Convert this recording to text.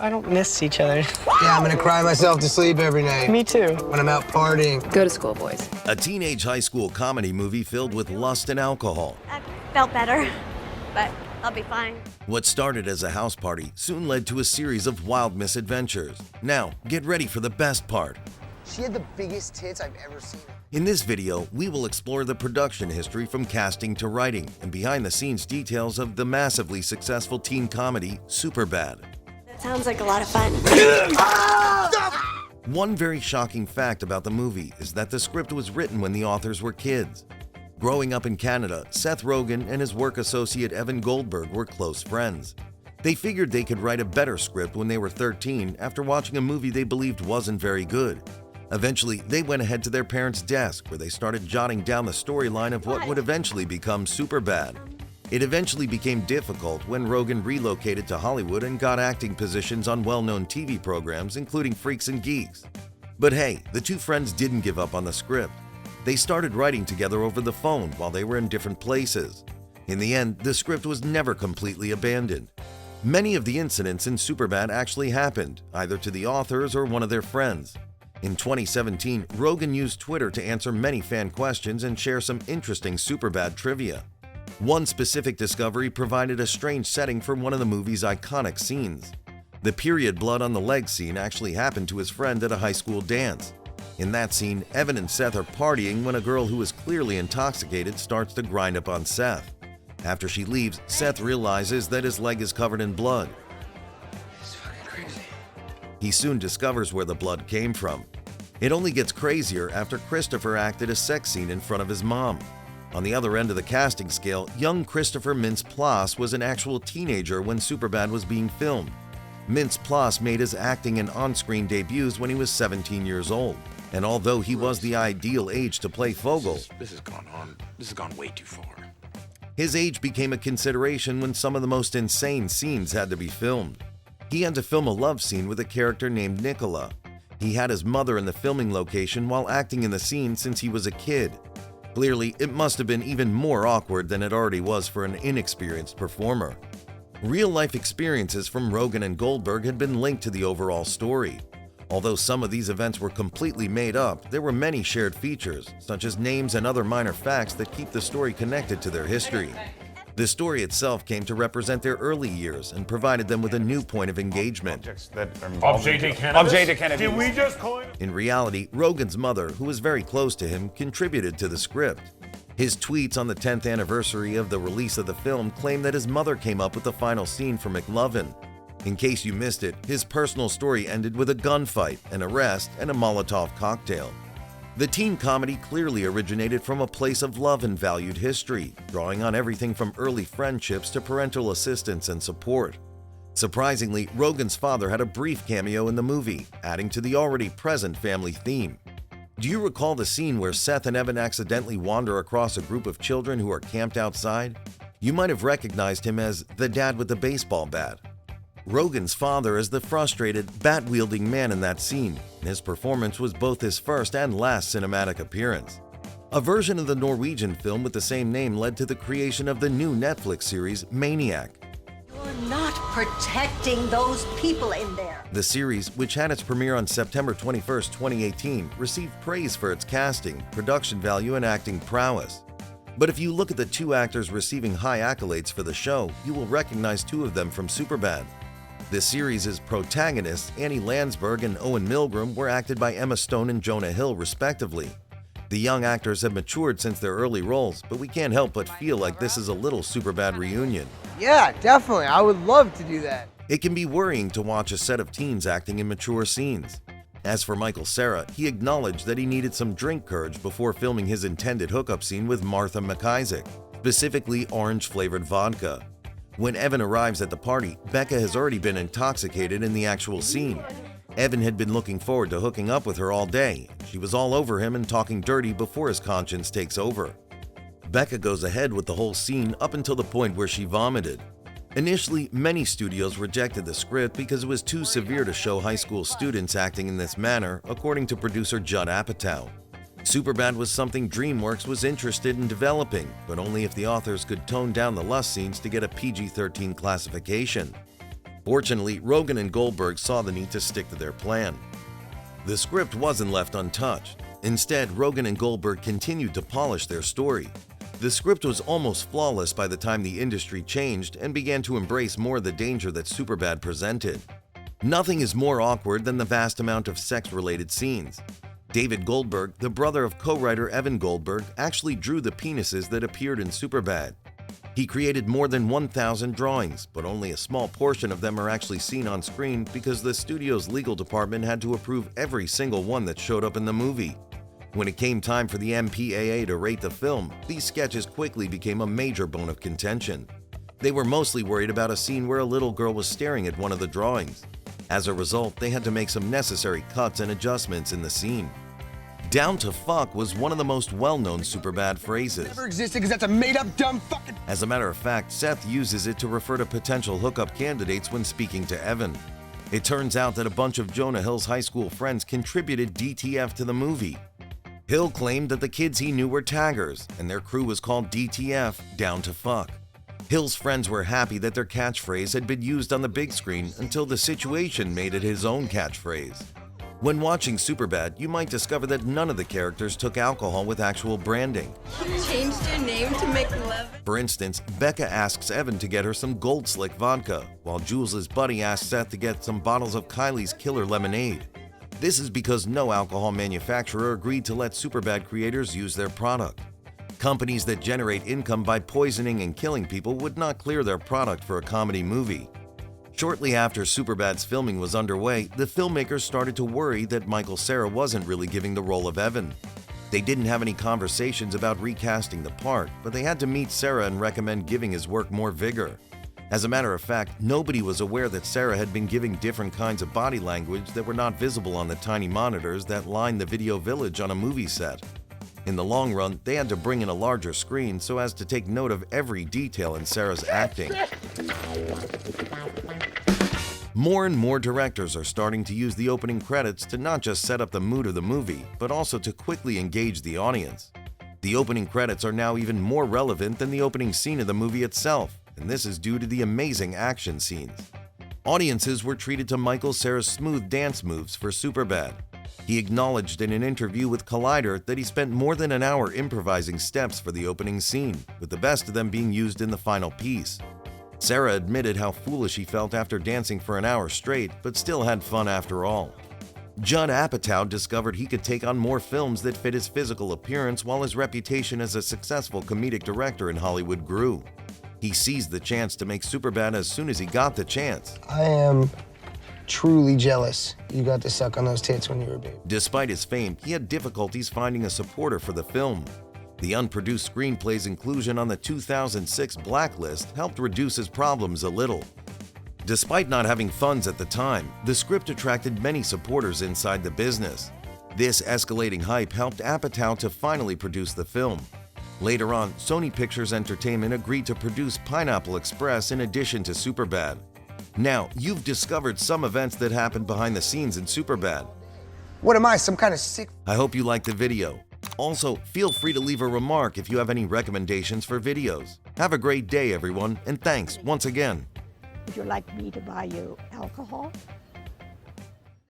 I don't miss each other. Yeah, I'm gonna cry myself to sleep every night. Me too. When I'm out partying. Go to school, boys. A teenage high school comedy movie filled with lust and alcohol. I felt better, but I'll be fine. What started as a house party soon led to a series of wild misadventures. Now, get ready for the best part. She had the biggest tits I've ever seen. In this video, we will explore the production history from casting to writing and behind-the-scenes details of the massively successful teen comedy Superbad. That sounds like a lot of fun. One very shocking fact about the movie is that the script was written when the authors were kids. Growing up in Canada, Seth Rogen and his work associate Evan Goldberg were close friends. They figured they could write a better script when they were 13 after watching a movie they believed wasn't very good. Eventually, they went ahead to their parents' desk where they started jotting down the storyline of what would eventually become Superbad. It eventually became difficult when Rogen relocated to Hollywood and got acting positions on well-known TV programs including Freaks and Geeks. But hey, the two friends didn't give up on the script. They started writing together over the phone while they were in different places. In the end, the script was never completely abandoned. Many of the incidents in Superbad actually happened, either to the authors or one of their friends. In 2017, Rogen used Twitter to answer many fan questions and share some interesting Superbad trivia. One specific discovery provided a strange setting for one of the movie's iconic scenes. The period blood on the leg scene actually happened to his friend at a high school dance. In that scene, Evan and Seth are partying when a girl who is clearly intoxicated starts to grind up on Seth. After she leaves, Seth realizes that his leg is covered in blood. It's fucking crazy. He soon discovers where the blood came from. It only gets crazier after Christopher acted a sex scene in front of his mom. On the other end of the casting scale, young Christopher Mintz-Plasse was an actual teenager when Superbad was being filmed. Mintz-Plasse made his acting and on-screen debuts when he was 17 years old. And although he was the ideal age to play Fogel, This has gone way too far. his age became a consideration when some of the most insane scenes had to be filmed. He had to film a love scene with a character named Nicola. He had his mother in the filming location while acting in the scene since he was a kid. Clearly, it must have been even more awkward than it already was for an inexperienced performer. Real-life experiences from Rogen and Goldberg had been linked to the overall story. Although some of these events were completely made up, there were many shared features, such as names and other minor facts that keep the story connected to their history. The story itself came to represent their early years and provided them with a new point of engagement. Object cannabis? Did we just coin? In reality, Rogen's mother, who was very close to him, contributed to the script. His tweets on the 10th anniversary of the release of the film claim that his mother came up with the final scene for McLovin. In case you missed it, his personal story ended with a gunfight, an arrest, and a Molotov cocktail. The teen comedy clearly originated from a place of love and valued history, drawing on everything from early friendships to parental assistance and support. Surprisingly, Rogen's father had a brief cameo in the movie, adding to the already present family theme. Do you recall the scene where Seth and Evan accidentally wander across a group of children who are camped outside? You might have recognized him as the dad with the baseball bat. Rogen's father is the frustrated, bat-wielding man in that scene, and his performance was both his first and last cinematic appearance. A version of the Norwegian film with the same name led to the creation of the new Netflix series Maniac. You're not protecting those people in there. The series, which had its premiere on September 21, 2018, received praise for its casting, production value, and acting prowess. But if you look at the two actors receiving high accolades for the show, you will recognize two of them from Superbad. The series' protagonists, Annie Landsberg and Owen Milgram, were acted by Emma Stone and Jonah Hill, respectively. The young actors have matured since their early roles, but we can't help but feel like this is a little Superbad reunion. Yeah, definitely. I would love to do that. It can be worrying to watch a set of teens acting in mature scenes. As for Michael Cera, he acknowledged that he needed some drink courage before filming his intended hookup scene with Martha McIsaac, specifically orange-flavored vodka. When Evan arrives at the party, Becca has already been intoxicated in the actual scene. Evan had been looking forward to hooking up with her all day. She was all over him and talking dirty before his conscience takes over. Becca goes ahead with the whole scene up until the point where she vomited. Initially, many studios rejected the script because it was too severe to show high school students acting in this manner, according to producer Judd Apatow. Superbad was something DreamWorks was interested in developing, but only if the authors could tone down the lust scenes to get a PG-13 classification. Fortunately, Rogen and Goldberg saw the need to stick to their plan. The script wasn't left untouched. Instead, Rogen and Goldberg continued to polish their story. The script was almost flawless by the time the industry changed and began to embrace more of the danger that Superbad presented. Nothing is more awkward than the vast amount of sex-related scenes. David Goldberg, the brother of co-writer Evan Goldberg, actually drew the penises that appeared in Superbad. He created more than 1,000 drawings, but only a small portion of them are actually seen on screen because the studio's legal department had to approve every single one that showed up in the movie. When it came time for the MPAA to rate the film, these sketches quickly became a major bone of contention. They were mostly worried about a scene where a little girl was staring at one of the drawings. As a result, they had to make some necessary cuts and adjustments in the scene. Down to fuck was one of the most well-known Superbad phrases. Never existed because that's a made-up dumb fucking... As a matter of fact, Seth uses it to refer to potential hookup candidates when speaking to Evan. It turns out that a bunch of Jonah Hill's high school friends contributed DTF to the movie. Hill claimed that the kids he knew were taggers, and their crew was called DTF, Down to Fuck. Hill's friends were happy that their catchphrase had been used on the big screen until the situation made it his own catchphrase. When watching Superbad, you might discover that none of the characters took alcohol with actual branding. You changed your name to make love. For instance, Becca asks Evan to get her some Gold Slick vodka, while Jules' buddy asks Seth to get some bottles of Kylie's Killer Lemonade. This is because no alcohol manufacturer agreed to let Superbad creators use their product. Companies that generate income by poisoning and killing people would not clear their product for a comedy movie. Shortly after Superbad's filming was underway, the filmmakers started to worry that Michael Cera wasn't really giving the role of Evan. They didn't have any conversations about recasting the part, but they had to meet Cera and recommend giving his work more vigor. As a matter of fact, nobody was aware that Cera had been giving different kinds of body language that were not visible on the tiny monitors that lined the video village on a movie set. In the long run, they had to bring in a larger screen so as to take note of every detail in Cera's acting. More and more directors are starting to use the opening credits to not just set up the mood of the movie, but also to quickly engage the audience. The opening credits are now even more relevant than the opening scene of the movie itself, and this is due to the amazing action scenes. Audiences were treated to Michael Cera's smooth dance moves for Superbad. He acknowledged in an interview with Collider that he spent more than an hour improvising steps for the opening scene, with the best of them being used in the final piece. Cera admitted how foolish he felt after dancing for an hour straight, but still had fun after all. Judd Apatow discovered he could take on more films that fit his physical appearance while his reputation as a successful comedic director in Hollywood grew. He seized the chance to make Superbad as soon as he got the chance. I am truly jealous you got to suck on those tits when you were a baby. Despite his fame, he had difficulties finding a supporter for the film. The unproduced screenplay's inclusion on the 2006 blacklist helped reduce his problems a little. Despite not having funds at the time, the script attracted many supporters inside the business. This escalating hype helped Apatow to finally produce the film. Later on, Sony Pictures Entertainment agreed to produce Pineapple Express in addition to Superbad. Now, you've discovered some events that happened behind the scenes in Superbad. What am I, some kind of sick... I hope you liked the video. Also, feel free to leave a remark if you have any recommendations for videos. Have a great day, everyone, and thanks once again. Would you like me to buy you alcohol?